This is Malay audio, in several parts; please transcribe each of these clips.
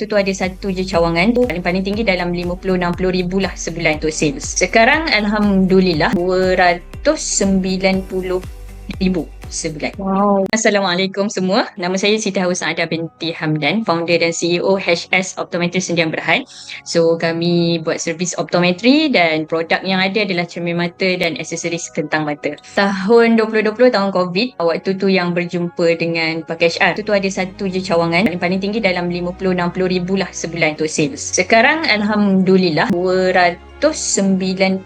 Tu ada satu je cawangan tu paling tinggi dalam 50-60 ribu lah sebulan untuk sales. Sekarang Alhamdulillah 290 ribu sebulan. Wow. Assalamualaikum semua. Nama saya Siti Hawa Saadah binti Hamdan, founder dan CEO HS Optometri Sdn Bhd. So kami buat servis optometri dan produk yang ada adalah cermin mata dan aksesoris kentang mata. Tahun 2020 tahun COVID, waktu tu yang berjumpa dengan pakai HR. Tu ada satu je cawangan paling tinggi dalam 50-60 ribu lah sebulan untuk sales. Sekarang Alhamdulillah 290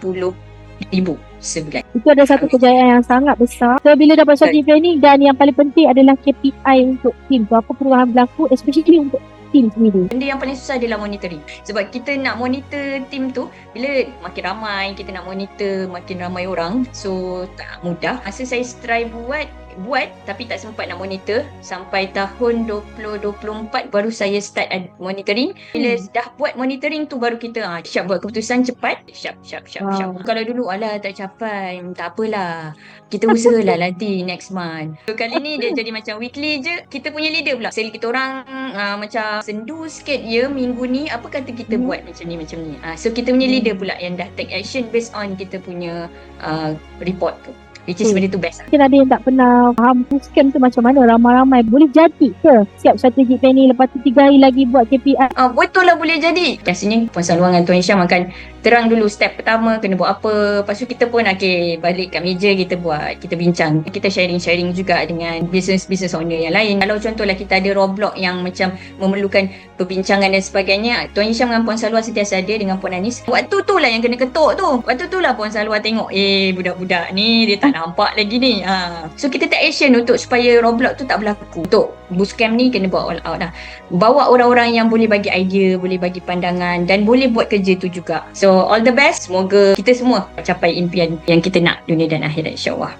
ribu sebulan. Itu ada satu kejayaan yang sangat besar. So bila dapat suatu event ni, dan yang paling penting adalah KPI untuk tim tu, apa perubahan berlaku especially untuk tim sendiri. Benda yang paling susah adalah monitoring. Sebab kita nak monitor tim tu, bila makin ramai kita nak monitor, makin ramai orang, so tak mudah. Masa saya try buat tapi tak sempat nak monitor. Sampai tahun 2024 baru saya start monitoring. Bila dah buat monitoring tu baru kita siap buat keputusan cepat. Syap. Kalau dulu tak capai, tak apalah, kita usahalah nanti next month. So kali ni dia jadi macam weekly je. Kita punya leader pula, sel kita orang macam sendu sikit, ya minggu ni apa kata kita buat macam ni. So kita punya leader pula yang dah take action based on kita punya report tu. Which is benda tu best. Mungkin ada yang tak pernah faham scam tu macam mana, ramai-ramai boleh jadi ke siap strategi planning, lepas tu 3 hari lagi buat KPI? Betul lah, boleh jadi. Biasanya Puan Salwa dengan Tuan Hisham akan terang dulu step pertama kena buat apa. Lepas tu kita pun balik kat meja, kita bincang. Kita sharing juga dengan business owner yang lain. Kalau contohlah kita ada roadblock yang macam memerlukan perbincangan dan sebagainya, Tuan Hisham dengan Puan Salwa sentiasa ada dengan Puan Anis. Waktu tu lah yang kena ketuk tu. Waktu tu lah Puan Salwa tengok, budak-budak ni dia tak nampak lagi ni. So kita take action untuk supaya roadblock tu tak berlaku. Untuk boost camp ni kena buat all out lah. Bawa orang-orang yang boleh bagi idea, boleh bagi pandangan dan boleh buat kerja tu juga. So all the best. Semoga kita semua capai impian yang kita nak dunia dan akhirat, insya-Allah.